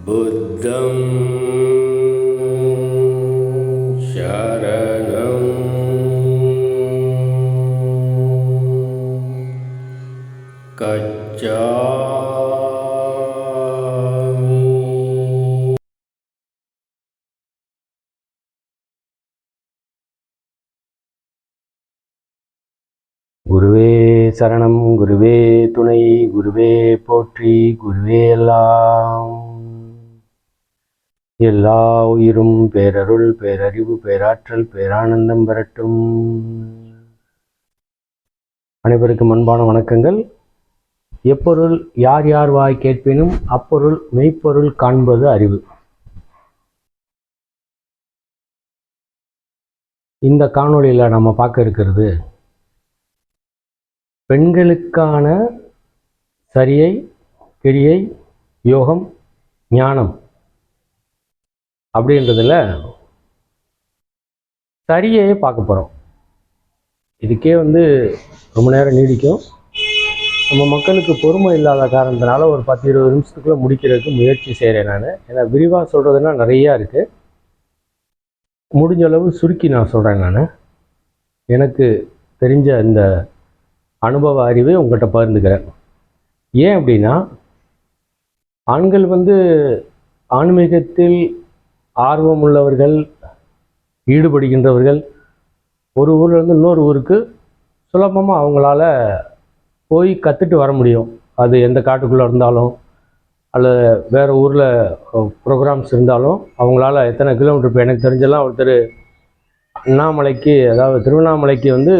बुद्धं शरणं गच्छामि। குருவே சரணம், குருவே துணை, குருவே போற்றி, குருவே எல்லாம். எல்லா உயிரும் பேரருள், பேரறிவு, பேராற்றல், பேரானந்தம் பெறட்டும். அனைவருக்கும் அன்பான வணக்கங்கள். எப்பொருள் யார் யார் வாய் கேட்பினும் அப்பொருள் மெய்ப்பொருள் காண்பது அறிவு. இந்த காணொளியில் நம்ம பார்க்க இருக்கிறது பெண்களுக்கான சரியை, கிரியை, யோகம், ஞானம் அப்படின்றதுல சரியை பார்க்க போகிறோம். இதுக்கே ரொம்ப நேரம் நீடிக்கும். நம்ம மக்களுக்கு பொறுமை இல்லாத காரணத்தினால ஒரு 10-20 நிமிஷத்துக்குள்ளே முடிக்கிறதுக்கு முயற்சி செய்கிறேன் நான். ஏன்னா விரிவாக சொல்கிறதுனா நிறையா இருக்குது. முடிஞ்ச அளவு சுருக்கி நான் சொல்கிறேன். நான் எனக்கு தெரிஞ்ச இந்த அனுபவ அறிவை உங்கள்கிட்ட பகிர்ந்துக்கிறேன். ஏன் அப்படின்னா, ஆண்கள் ஆன்மீகத்தில் ஆர்வம் உள்ளவர்கள், ஈடுபடுகின்றவர்கள் ஒரு ஊர்லேருந்து இன்னொரு ஊருக்கு சுலபமாக அவங்களால போய் கற்றுட்டு வர முடியும். அது எந்த காட்டுக்குள்ளே இருந்தாலும் அல்லது வேறு ஊரில் ப்ரோக்ராம்ஸ் இருந்தாலும் அவங்களால எத்தனை கிலோமீட்டர். இப்போ எனக்கு தெரிஞ்செல்லாம் ஒருத்தர் அண்ணாமலைக்கு, அதாவது திருவண்ணாமலைக்கு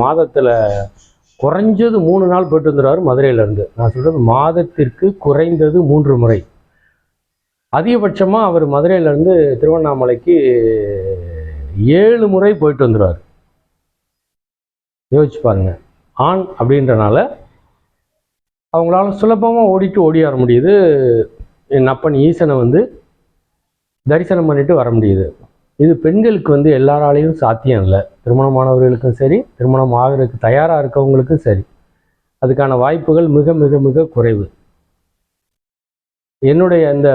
மாதத்தில் குறைஞ்சது 3 நாள் போயிட்டு வந்துடுவார் மதுரையிலேருந்து. நான் சொல்கிறது மாதத்திற்கு குறைந்தது 3 முறை. அதிகபட்சமாக அவர் மதுரையிலேருந்து திருவண்ணாமலைக்கு 7 முறை போயிட்டு வந்துடுவார். யோசிச்சு பாருங்கள். ஆண் அப்படின்றனால அவங்களால சுலபமாக ஓடி வர முடியுது. என் அப்பன் ஈசனை தரிசனம் பண்ணிட்டு வர முடியுது. இது பெண்களுக்கு எல்லாராலையும் சாத்தியம் இல்லை. திருமணமானவர்களுக்கும் சரி, திருமணம் ஆகிறதுக்கு தயாராக இருக்கவங்களுக்கும் சரி, அதுக்கான வாய்ப்புகள் மிக மிக மிக குறைவு. என்னுடைய இந்த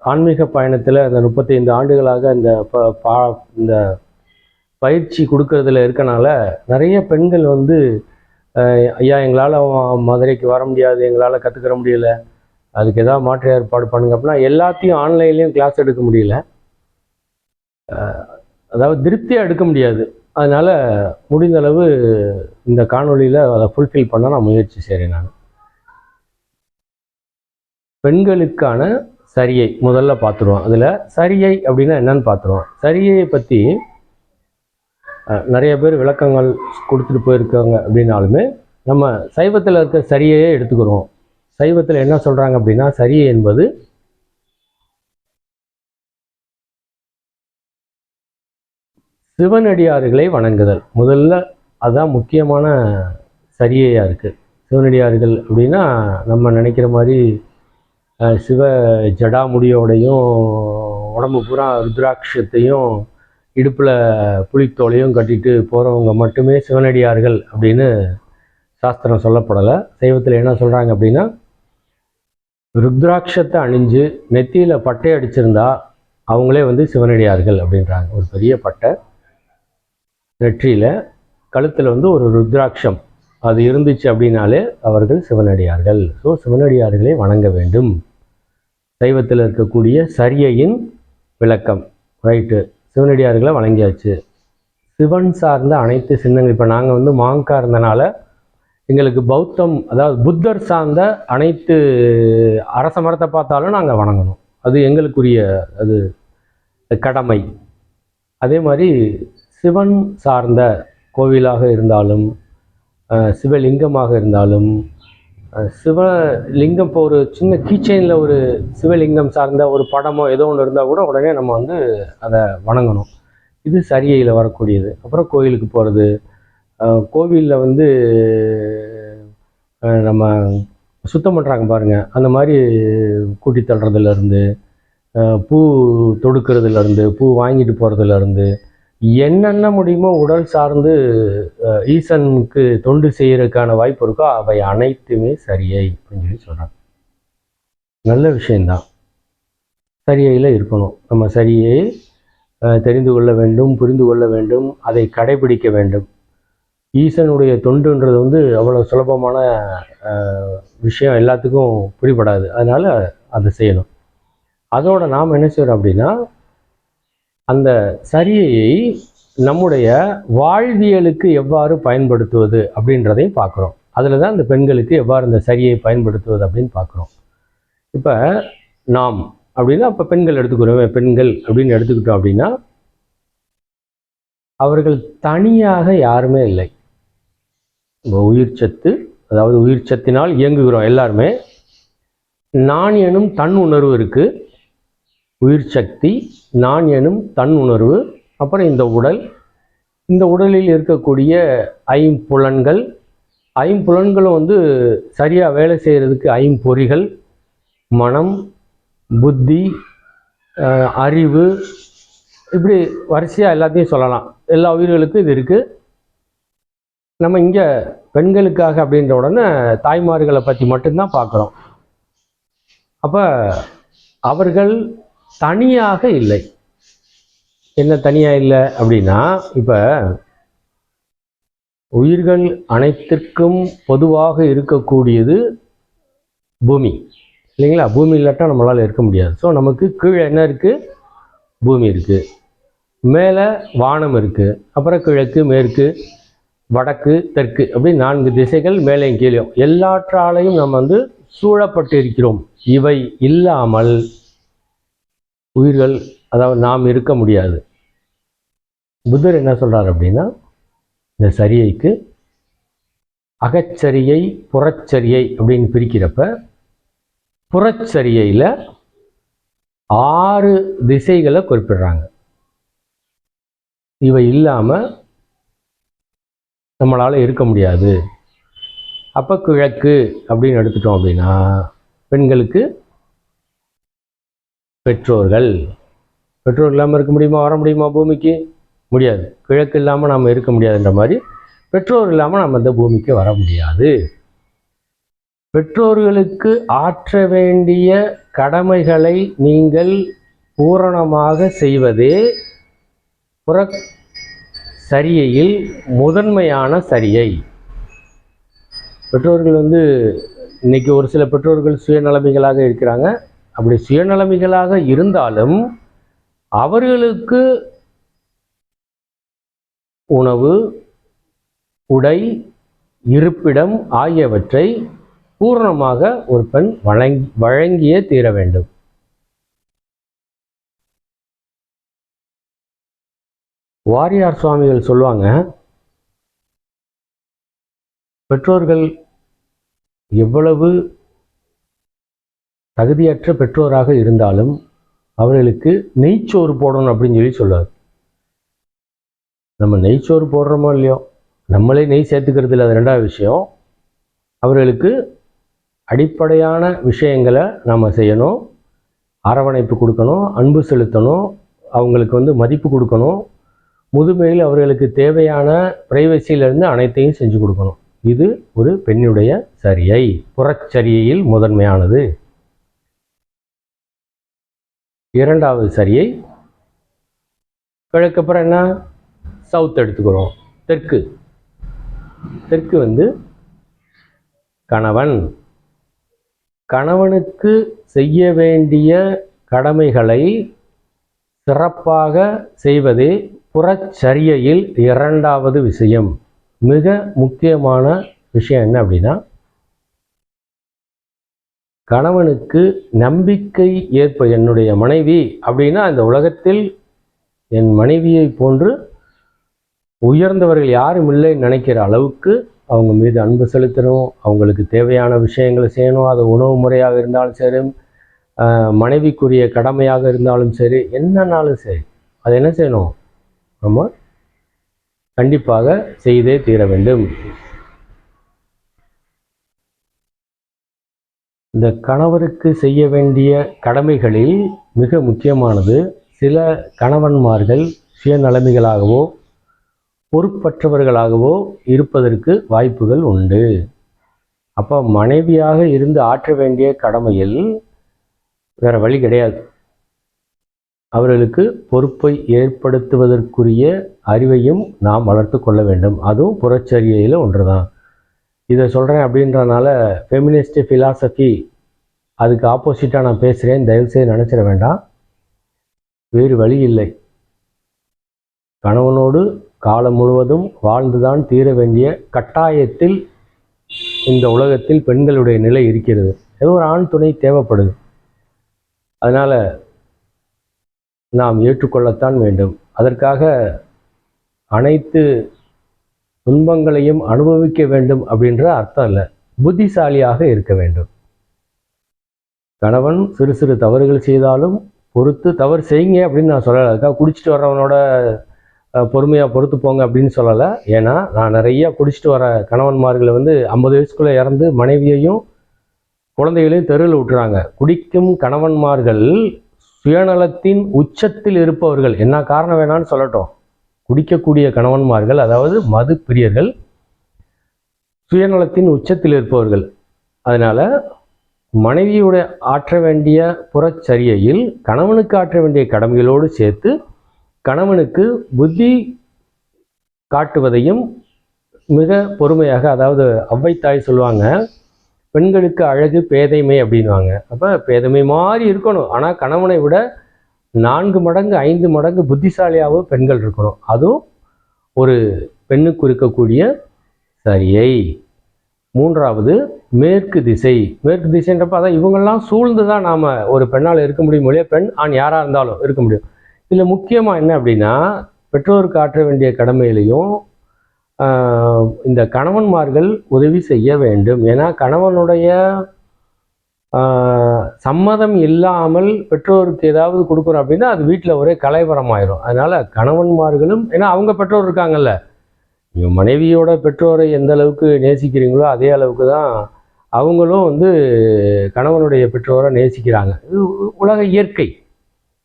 ஆன்மீக பயணத்தில் இந்த 35 ஆண்டுகளாக இந்த பயிற்சி கொடுக்கறதுல இருக்கனால நிறைய பெண்கள் ஐயா எங்களால் மதுரைக்கு வர முடியாது, எங்களால் கற்றுக்கிற முடியல, அதுக்கு ஏதாவது மாற்று ஏற்பாடு பண்ணுங்க அப்படின்னா எல்லாத்தையும் ஆன்லைன்லேயும் கிளாஸ் எடுக்க முடியல, அதாவது திருப்தியாக எடுக்க முடியாது. அதனால் முடிந்த அளவு இந்த காணொலியில் அதை ஃபுல்ஃபில் பண்ண நான் முயற்சி செய்கிறேன். நான் பெண்களுக்கான சரியை முதல்ல பார்த்துருவோம். அதில் சரியை அப்படின்னா என்னன்னு பார்த்துருவோம். சரியை பற்றி நிறைய பேர் விளக்கங்கள் கொடுத்துட்டு போயிருக்காங்க. அப்படின்னாலுமே நம்ம சைவத்தில் இருக்க சரியையே எடுத்துக்கிறோம். சைவத்தில் என்ன சொல்கிறாங்க அப்படின்னா, சரியை என்பது சிவனடியார்களை வணங்குதல். முதல்ல அதுதான் முக்கியமான சரியையாக இருக்குது. சிவனடியார்கள் அப்படின்னா நம்ம நினைக்கிற மாதிரி சிவ ஜடாமுடியோடையும் உடம்பு பூரா ருத்ராட்சத்தையும் இடுப்பில் புலித்தோலையும் கட்டிட்டு போகிறவங்க மட்டுமே சிவனடியார்கள் அப்படின்னு சாஸ்திரம் சொல்லப்படலை. சைவத்தில் என்ன சொல்கிறாங்க அப்படின்னா, ருத்ராட்சத்தை அணிஞ்சு நெத்தியில் பட்டை அடிச்சிருந்தா அவங்களே சிவனடியார்கள் அப்படின்றாங்க. ஒரு பெரிய பட்டை நெற்றியில், கழுத்தில் ஒரு ருத்ராட்சம் அது இருந்துச்சு அப்படின்னாலே அவர்கள் சிவனடியார்கள். ஸோ சிவனடியார்களை வணங்க வேண்டும். சைவத்தில் இருக்கக்கூடிய சரியையின் விளக்கம். ரைட்டு, சிவனடியார்களை வணங்கியாச்சு. சிவன் சார்ந்த அனைத்து சின்னங்கள், இப்போ நாங்கள் மாங்கா இருந்தனால எங்களுக்கு பௌத்தம், அதாவது புத்தர் சார்ந்த அனைத்து அரச மரத்தை பார்த்தாலும் நாங்கள் வணங்கணும். அது எங்களுக்குரிய அது கடமை. அதே மாதிரி சிவன் சார்ந்த கோவிலாக இருந்தாலும், சிவலிங்கமாக இருந்தாலும், சிவலிங்கம் இப்போ ஒரு சின்ன கீச்சைனில் ஒரு சிவலிங்கம் சார்ந்த ஒரு படமோ ஏதோ ஒன்று இருந்தால் கூட உடனே நம்ம அதை வணங்கணும். இது சரியில் வரக்கூடியது. அப்புறம் கோயிலுக்கு போகிறது, கோவிலில் நம்ம சுத்தம் பண்ணுறாங்க பாருங்கள், அந்த மாதிரி கூட்டி தள்ளுறதுலேருந்து, பூ தொடுக்கிறதுலேருந்து, பூ வாங்கிட்டு போகிறதுலேருந்து, என்னென்ன முடியுமோ உடல் சார்ந்து ஈசனுக்கு தொண்டு செய்யறதுக்கான வாய்ப்பு இருக்கோ அவை அனைத்துமே சரியை அப்படின்னு சொல்லி சொல்கிறாங்க. நல்ல விஷயந்தான். சரியில் இருக்கணும். நம்ம சரியை தெரிந்து கொள்ள வேண்டும், புரிந்து கொள்ள வேண்டும், அதை கடைபிடிக்க வேண்டும். ஈசனுடைய தொண்டுன்றது வந்து அவ்வளோ சுலபமான விஷயம் எல்லாத்துக்கும் புரிபடாது. அதனால் அதை செய்யணும். அதோடு நாம் என்ன செய்கிறோம் அப்படின்னா, அந்த சரியை நம்முடைய வாழ்வியலுக்கு எவ்வாறு பயன்படுத்துவது அப்படின்றதையும் பார்க்குறோம். அதில் தான் இந்த பெண்களுக்கு எவ்வாறு இந்த சரியை பயன்படுத்துவது அப்படின்னு பார்க்குறோம். இப்போ நாம் அப்படின்னா இப்போ பெண்கள் எடுத்துக்கிறோம். பெண்கள் அப்படின்னு எடுத்துக்கிட்டோம் அப்படின்னா அவர்கள் தனியாக யாருமே இல்லை. உயிர் சத்து, அதாவது உயிர் சத்தினால் இயங்குகிறோம் எல்லாருமே. நான் எனும் தன் உணர்வு இருக்குது. உயிர் சக்தி, நான் எனும் தன் உணர்வு, அப்புறம் இந்த உடல், இந்த உடலில் இருக்கக்கூடிய ஐம்புலன்கள், ஐம்புலன்களும் வந்து சரியாக வேலை செய்கிறதுக்கு ஐம்பொறிகள், மனம், புத்தி, அறிவு, இப்படி வரிசையாக எல்லாத்தையும் சொல்லலாம். எல்லா உயிர்களுக்கும் இது இருக்குது. நம்ம இங்கே பெண்களுக்காக அப்படின்ற உடனே தாய்மார்களை பற்றி மட்டும்தான் பார்க்குறோம். அப்போ அவர்கள் தனியாக இல்லை. என்ன தனியாக இல்லை அப்படின்னா, இப்போ உயிர்கள் அனைத்திற்கும் பொதுவாக இருக்கக்கூடியது பூமி இல்லைங்களா? பூமி இல்லாட்டா நம்மளால் இருக்க முடியாது. ஸோ நமக்கு கீழே என்ன இருக்குது? பூமி இருக்குது. மேலே வானம் இருக்குது. அப்புறம் கிழக்கு, மேற்கு, வடக்கு, தெற்கு, அப்படி 4 திசைகள் மேலேயும் கீழேயும் எல்லாற்றாலையும் நம்ம வந்து சூழப்பட்டு இருக்கிறோம். இவை இல்லாமல் உயிர்கள், அதாவது நாம் இருக்க முடியாது. புத்தர் என்ன சொல்கிறார் அப்படின்னா, இந்த சரியைக்கு அகச்சரியை, புறச்சரியை அப்படின்னு பிரிக்கிறப்ப, புறச்சரியையில் 6 திசைகளை குறிப்பிடுறாங்க. இவை இல்லாமல் நம்மளால் இருக்க முடியாது. அப்போ கிழக்கு அப்படின்னு எடுத்துட்டோம் அப்படின்னா, பெண்களுக்கு பெற்றோர்கள். பெற்றோர்கள் இல்லாமல் இருக்க முடியுமா? வர முடியுமா பூமிக்கு? முடியாது. கிழக்கு இல்லாமல் நாம் இருக்க முடியாதுன்ற மாதிரி பெற்றோர் இல்லாமல் நம்ம இந்த பூமிக்கு வர முடியாது. பெற்றோர்களுக்கு ஆற்ற வேண்டிய கடமைகளை நீங்கள் பூரணமாக செய்வதே புற சரியையில் முதன்மையான சரியை. பெற்றோர்கள் வந்து இன்னைக்கு ஒரு சில பெற்றோர்கள் சுயநலமிகளாக இருக்கிறாங்க. அப்படி சுயநலமிகளாக இருந்தாலும் அவர்களுக்கு உணவு, உடை, இருப்பிடம் ஆகியவற்றை பூரணமாக ஒரு பெண் வழங்கியே தீர வேண்டும். வாரியார் சுவாமிகள் சொல்லுவாங்க, பெற்றோர்கள் எவ்வளவு தகுதியற்ற பெற்றோராக இருந்தாலும் அவர்களுக்கு நெய்ச்சோறு போடணும் அப்படின்னு சொல்லுவார். நம்ம நெய்ச்சோறு போடுறோமோ இல்லையோ, நம்மளே நெய் சேர்த்துக்கிறது இல்லை, அது 2வது விஷயம். அவர்களுக்கு அடிப்படையான விஷயங்களை நாம் செய்யணும். அரவணைப்பு கொடுக்கணும், அன்பு செலுத்தணும், அவங்களுக்கு வந்து மதிப்பு கொடுக்கணும். முதுமையில் அவர்களுக்கு தேவையான பிரைவசியிலிருந்து அனைத்தையும் செஞ்சு கொடுக்கணும். இது ஒரு பெண்ணுடைய சரியை, புறச்சரியையில் முதன்மையானது. 2வது சரியை கிழக்கப்புறம் என்ன? சவுத் எடுத்துக்கிறோம். தெற்கு. தெற்கு வந்து கணவன். கணவனுக்கு செய்ய வேண்டிய கடமைகளை சிறப்பாக செய்வதே புறச்சரியையில் 2வது விஷயம். மிக முக்கியமான விஷயம் என்ன அப்படின்னா, கணவனுக்கு நம்பிக்கை என்னுடைய மனைவி அப்படின்னா இந்த உலகத்தில் என் மனைவியை போன்று உயர்ந்தவர்கள் யாரும் இல்லைன்னு நினைக்கிற அளவுக்கு அவங்க மீது அன்பு செலுத்தணும். அவங்களுக்கு தேவையான விஷயங்களை செய்யணும். அது உணவு முறையாக இருந்தாலும் சரி, மனைவிக்குரிய கடமையாக இருந்தாலும் சரி, என்னன்னாலும் சரி, அது என்ன செய்யணும்? நம்ம கண்டிப்பாக செய்தே தீர வேண்டும். இந்த கணவருக்கு செய்ய வேண்டிய கடமைகளில் மிக முக்கியமானது, சில கணவன்மார்கள் சுயநலமிகளாகவோ பொறுப்பற்றவர்களாகவோ இருப்பதற்கு வாய்ப்புகள் உண்டு. அப்போ மனைவியாக இருந்து ஆற்ற வேண்டிய கடமையில் வேறு வழி கிடையாது. அவர்களுக்கு பொறுப்பை ஏற்படுத்துவதற்குரிய அறிவையும் நாம் வளர்த்து கொள்ள வேண்டும். அதுவும் புறச்சரியையில் ஒன்று தான். இதை சொல்கிறேன் அப்படின்றனால ஃபெமினிஸ்ட் ஃபிலாசபி அதுக்கு ஆப்போசிட்டாக நான் பேசுகிறேன், தயவுசெய்து நினச்சிட வேண்டாம். வேறு வழி இல்லை. கணவனோடு காலம் முழுவதும் வாழ்ந்துதான் தீர வேண்டிய கட்டாயத்தில் இந்த உலகத்தில் பெண்களுடைய நிலை இருக்கிறது. ஏதோ ஒரு ஆண் துணை தேவைப்படுது. அதனால் நாம் ஏற்றுக்கொள்ளத்தான் வேண்டும். அதற்காக அனைத்து துன்பங்களையும் அனுபவிக்க வேண்டும் அப்படின்ற அர்த்தம் இல்லை. புத்திசாலியாக இருக்க வேண்டும். கணவன் சிறு சிறு தவறுகள் செய்தாலும் பொறுத்து தவறு செய்யுங்க அப்படின்னு நான் சொல்லலை. அதுக்காக குடிச்சிட்டு வர்றவனோட பொறுமையாக பொறுத்து போங்க அப்படின்னு சொல்லலை. ஏன்னா நான் நிறையா குடிச்சிட்டு வர கணவன்மார்களை 50 வயசுக்குள்ளே இறந்து மனைவியையும் குழந்தைகளையும் தெருவில் விட்டுறாங்க. குடிக்கும் கணவன்மார்கள் சுயநலத்தின் உச்சத்தில் இருப்பவர்கள். என்ன காரணம் வேணான்னு சொல்லட்டும். குடிக்கக்கூடிய கணவன்மார்கள், அதாவது மது பிரியர்கள், சுயநலத்தின் உச்சத்தில் இருப்பவர்கள். அதனால் மனைவியுடைய ஆற்ற வேண்டிய புறச்சரியையில் கணவனுக்கு ஆற்ற வேண்டிய கடமைகளோடு சேர்த்து கணவனுக்கு புத்தி காட்டுவதையும் மிக பொறுமையாக, அதாவது அவ்வை தாய் சொல்லுவாங்க, பெண்களுக்கு அழகு பேதைமை அப்படின்வாங்க. அப்போ பேதைமை மாதிரி இருக்கணும், ஆனால் கணவனை விட 4 மடங்கு 5 மடங்கு புத்திசாலியாகவும் பெண்கள் இருக்கணும். அதுவும் ஒரு பெண்ணுக்கு இருக்கக்கூடிய சரியை. 3வது மேற்கு திசை. மேற்கு திசைன்றப்ப அதான் இவங்கெல்லாம் சூழ்ந்து தான் நாம் ஒரு பெண்ணால் இருக்க முடியும் இல்லையா? பெண் ஆண் யாராக இருந்தாலும் இருக்க முடியும். இதில் முக்கியமாக என்ன அப்படின்னா, பெற்றோருக்கு ஆற்ற வேண்டிய கடமையிலையும் இந்த கணவன்மார்கள் உதவி செய்ய வேண்டும். ஏன்னா கணவனுடைய சம்மதம் இல்லாமல் பெற்றோருக்கு ஏதாவது கொடுக்குறோம் அப்படின்னா அது வீட்டில் ஒரே கலைவரமாயிரும். அதனால் கணவன்மார்களும், ஏன்னா அவங்க பெற்றோர் இருக்காங்கல்ல, நீங்கள் மனைவியோட பெற்றோரை எந்த அளவுக்கு நேசிக்கிறீங்களோ அதே அளவுக்கு தான் அவங்களும் கணவனுடைய பெற்றோரை நேசிக்கிறாங்க. இது உலக இயற்கை,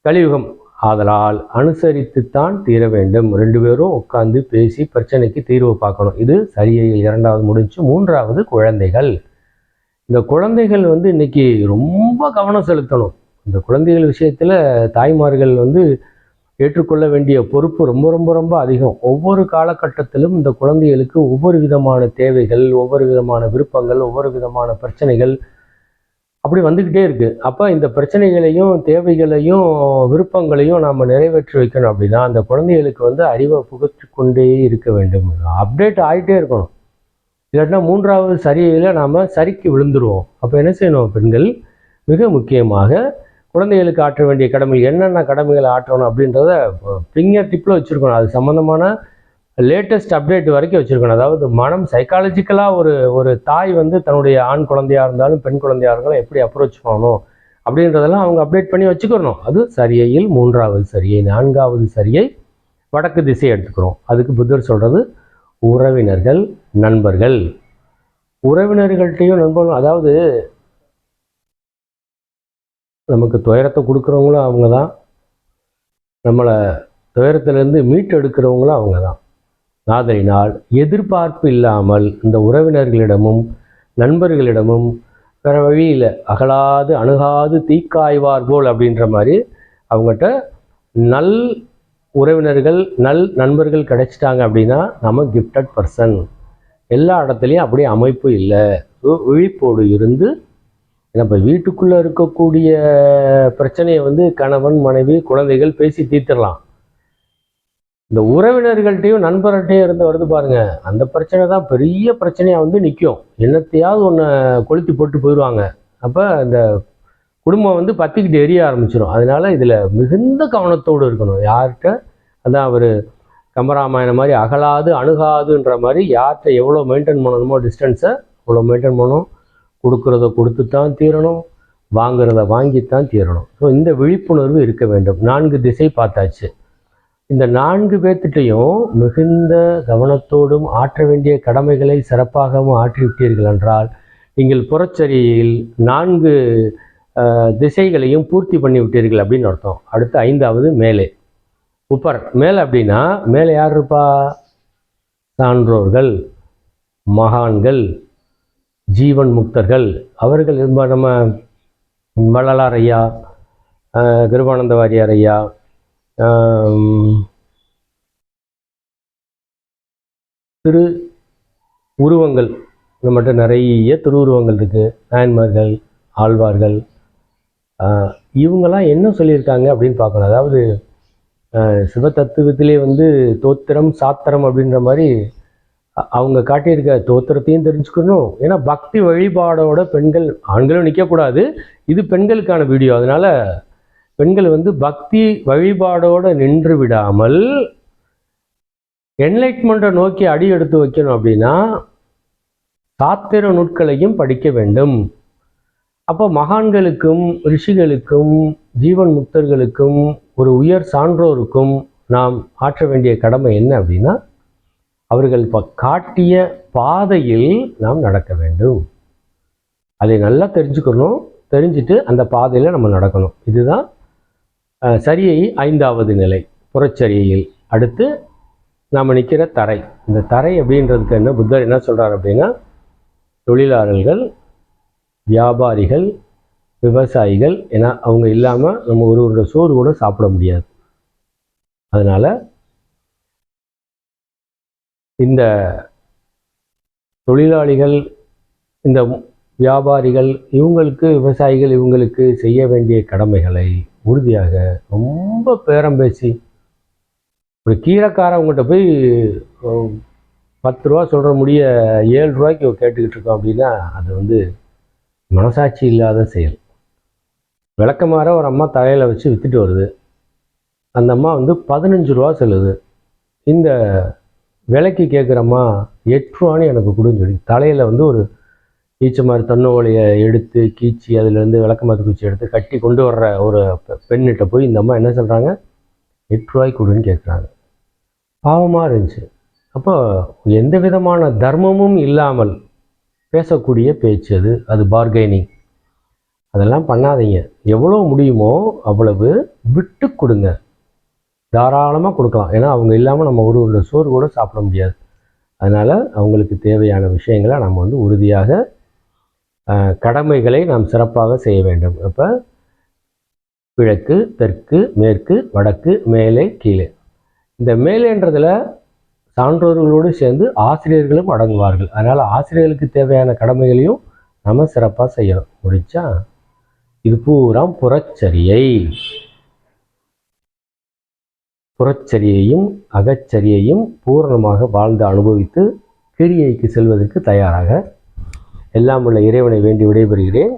கலியுகம். ஆதலால் அனுசரித்துத்தான் தீர வேண்டும். 2 பேரும் உட்கார்ந்து பேசி பிரச்சனைக்கு தீர்வு பார்க்கணும். இது சரியை 2வது முடிஞ்சு. 3வது குழந்தைகள். இந்த குழந்தைகள் இன்னைக்கு ரொம்ப கவனம் செலுத்தணும். இந்த குழந்தைகள் விஷயத்தில் தாய்மார்கள் ஏற்றுக்கொள்ள வேண்டிய பொறுப்பு ரொம்ப ரொம்ப ரொம்ப அதிகம். ஒவ்வொரு காலகட்டத்திலும் இந்த குழந்தைகளுக்கு ஒவ்வொரு விதமான தேவைகள், ஒவ்வொரு விதமான விருப்பங்கள், ஒவ்வொரு விதமான பிரச்சனைகள் அப்படி வந்துக்கிட்டே இருக்குது. அப்போ இந்த பிரச்சனைகளையும் தேவைகளையும் விருப்பங்களையும் நாம் நிறைவேற்றி வைக்கணும். அப்படின்னா அந்த குழந்தைகளுக்கு அறிவை புகுத்தி கொண்டே இருக்க வேண்டும், அப்டேட் ஆகிட்டே இருக்கணும். இல்லாட்டினா 3வது சரியில் நாம் சரிக்கு விழுந்துருவோம். அப்போ என்ன செய்யணும்? பெண்கள் மிக முக்கியமாக குழந்தைகளுக்கு ஆற்ற வேண்டிய கடமைகள், என்னென்ன கடமைகளை ஆற்றணும் அப்படின்றத ஃபிங்கர் டிப்பில் வச்சுருக்கணும். அது சம்மந்தமான லேட்டஸ்ட் அப்டேட் வரைக்கும் வச்சுருக்கணும். அதாவது மனம் சைக்காலஜிக்கலாக ஒரு தாய் தன்னுடைய ஆண் குழந்தையாக இருந்தாலும் பெண் குழந்தையாக இருந்தாலும் எப்படி அப்ரோச் பண்ணணும் அப்படின்றதெல்லாம் அவங்க அப்டேட் பண்ணி வச்சுக்கணும். அது சரியையில் 3வது சரியை. 4வது சரியை வடக்கு திசை எடுத்துக்கிறோம். அதுக்கு புத்தர் சொல்கிறது உறவினர்கள், நண்பர்கள். உறவினர்கள்ட்டையும் நண்பர்களும், அதாவது நமக்கு துயரத்தை கொடுக்குறவங்களும் அவங்க தான், நம்மளை துயரத்திலேருந்து மீட்டெடுக்கிறவங்களும் அவங்க தான். ஆதலினால் எதிர்பார்ப்பு இல்லாமல் இந்த உறவினர்களிடமும் நண்பர்களிடமும் வேறு வழியில் அகலாது அணுகாது தீக்காய்வார் போல் அப்படின்ற மாதிரி அவங்ககிட்ட நல் உறவினர்கள், நல் நண்பர்கள் கிடைச்சிட்டாங்க அப்படின்னா நம்ம கிஃப்டட் பர்சன். எல்லா இடத்துலையும் அப்படியே அமைப்பு இல்லை. விழிப்போடு இருந்து நம்ம வீட்டுக்குள்ளே இருக்கக்கூடிய பிரச்சனையை கணவன் மனைவி குழந்தைகள் பேசி தீர்த்திடலாம். இந்த உறவினர்கள்ட்டையும் நண்பர்கள்ட்டையும் இருந்து வருது பாருங்க, அந்த பிரச்சனை தான் பெரிய பிரச்சனையாக நிற்கும். என்னத்தையாவது ஒன்று கொளுத்தி போட்டு போயிடுவாங்க. அப்போ இந்த குடும்பம் பற்றிக்கிட்டு எரிய ஆரம்பிச்சிடும். அதனால இதில் மிகுந்த கவனத்தோடு இருக்கணும். யார்கிட்ட அதான் அவர் கம்பராமாயணம் மாதிரி அகலாது அணுகாதுன்ற மாதிரி யார்கிட்ட எவ்வளோ மெயின்டைன் பண்ணணுமோ டிஸ்டன்ஸை அவ்வளோ மெயின்டைன் பண்ணணும். கொடுக்குறத கொடுத்துத்தான் தீரணும், வாங்குறத வாங்கித்தான் தீரணும். ஸோ இந்த விழிப்புணர்வு இருக்க வேண்டும். 4 திசை பார்த்தாச்சு. இந்த 4 பேர்த்திட்டையும் மிகுந்த கவனத்தோடும் ஆற்ற வேண்டிய கடமைகளை சிறப்பாகவும் ஆற்றிவிட்டீர்கள் என்றால் நீங்கள் புறச்சரியில் 4 திசைகளையும் பூர்த்தி பண்ணிவிட்டீர்கள் அப்படின்னு அர்த்தம். அடுத்து 5வது மேலே. உப்பர் மேலே அப்படின்னா மேலே யார் இருப்பா? சான்றோர்கள், மகான்கள், ஜீவன் முக்தர்கள். அவர்கள் நம்ம வள்ளலார் ஐயா, கிருபானந்த வாரியார் ஐயா, திரு உருவங்கள், நம்மகிட்ட நிறைய திருவுருவங்கள் இருக்குது. நாயன்மார்கள், ஆழ்வார்கள், இவங்கெல்லாம் என்ன சொல்லியிருக்காங்க அப்படின்னு பார்க்கணும். அதாவது சிவதத்துவத்திலே வந்து தோத்திரம் சாத்திரம் அப்படின்ற மாதிரி அவங்க காட்டியிருக்க தோத்திரத்தையும் தெரிஞ்சுக்கணும். ஏன்னா பக்தி வழிபாடோட பெண்கள், ஆண்களும் நிற்கக்கூடாது. இது பெண்களுக்கான வீடியோ, அதனால் பெண்கள் வந்து பக்தி வழிபாடோடு நின்று விடாமல் என்லைட்மெண்ட்டை நோக்கி அடி எடுத்து வைக்கணும். அப்படின்னா சாத்திர நூட்களையும் படிக்க வேண்டும். அப்போ மகான்களுக்கும் ரிஷிகளுக்கும் ஜீவன் முக்தர்களுக்கும் ஒரு உயர் சான்றோருக்கும் நாம் ஆற்ற வேண்டிய கடமை என்ன அப்படின்னா, அவர்கள் காட்டிய பாதையில் நாம் நடக்க வேண்டும். அதை நல்லா தெரிஞ்சுக்கணும். தெரிஞ்சுட்டு அந்த பாதையில் நம்ம நடக்கணும். இதுதான் சரியை 5வது நிலை, புறச்சரியையில். அடுத்து நாம் நிற்கிற தரை. இந்த தரை அப்படின்றதுக்கு என்ன புத்தர் என்ன சொல்கிறார் அப்படின்னா, தொழிலாளர்கள், வியாபாரிகள், விவசாயிகள், ஏன்னா அவங்க இல்லாமல் நம்ம ஒரு சோறு கூட சாப்பிட முடியாது. அதனால் இந்த தொழிலாளிகள், இந்த வியாபாரிகள், இவங்களுக்கு, விவசாயிகள், இவங்களுக்கு செய்ய வேண்டிய கடமைகளை உறுதியாக ரொம்ப பேரம் பேசி, ஒரு கீரைக்காரவங்கள்ட்ட போய் 10 ரூபா சொல்கிற முடிய 7 ரூபாய்க்கு கேட்டுக்கிட்டு இருக்கோம் அப்படின்னா அது வந்து மனசாட்சி இல்லாத செயல். விளக்கமாற ஒரு அம்மா தலையில் வச்சு விற்றுட்டு வருது. அந்த அம்மா வந்து 15 ரூபா சொல்லுது. இந்த விலைக்கு கேட்குறம்மா 8 ரூபான்னு எனக்கு கொடுன்னு சொல்லி தலையில் வந்து ஒரு ஈச்ச மாதிரி தன்னோலையை எடுத்து கீச்சி அதிலேருந்து விளக்கமாத்து குச்சி எடுத்து கட்டி கொண்டு வர்ற ஒரு பெண்ணிட்ட போய் இந்த அம்மா என்ன சொல்கிறாங்க, 8 ரூபாய்க்கு கொடுன்னு கேட்குறாங்க. பாவமாக இருந்துச்சு. அப்போ எந்த விதமான தர்மமும் இல்லாமல் பேசக்கூடிய பேச்சு அது பார்கெனிங். அதெல்லாம் பண்ணாதீங்க. எவ்வளோ முடியுமோ அவ்வளவு விட்டு கொடுங்க. தாராளமாக கொடுக்கலாம். ஏன்னா அவங்க இல்லாமல் நம்ம ஒரு சோறு கூட சாப்பிட முடியாது. அதனால் அவங்களுக்கு தேவையான விஷயங்களை நம்ம வந்து உறுதியாக கடமைகளை நாம் சிறப்பாக செய்ய வேண்டும். அப்போ கிழக்கு, தெற்கு, மேற்கு, வடக்கு, மேலே, கீழே. இந்த மேலேன்றதில் சான்றோர்களோடு சேர்ந்து ஆசிரியர்களும் அடங்குவார்கள். அதனால் ஆசிரியர்களுக்கு தேவையான கடமைகளையும் நம்ம சிறப்பாக செய்யணும். முடிச்சா இது பூரா புறச்சரியை. புறச்சரியையும் அகச்சரியையும் பூரணமாக வாழ்ந்து அனுபவித்து கிரியைக்கு செல்வதற்கு தயாராக எல்லாம் உள்ள இறைவனை வேண்டி விடைபெறுகிறேன்.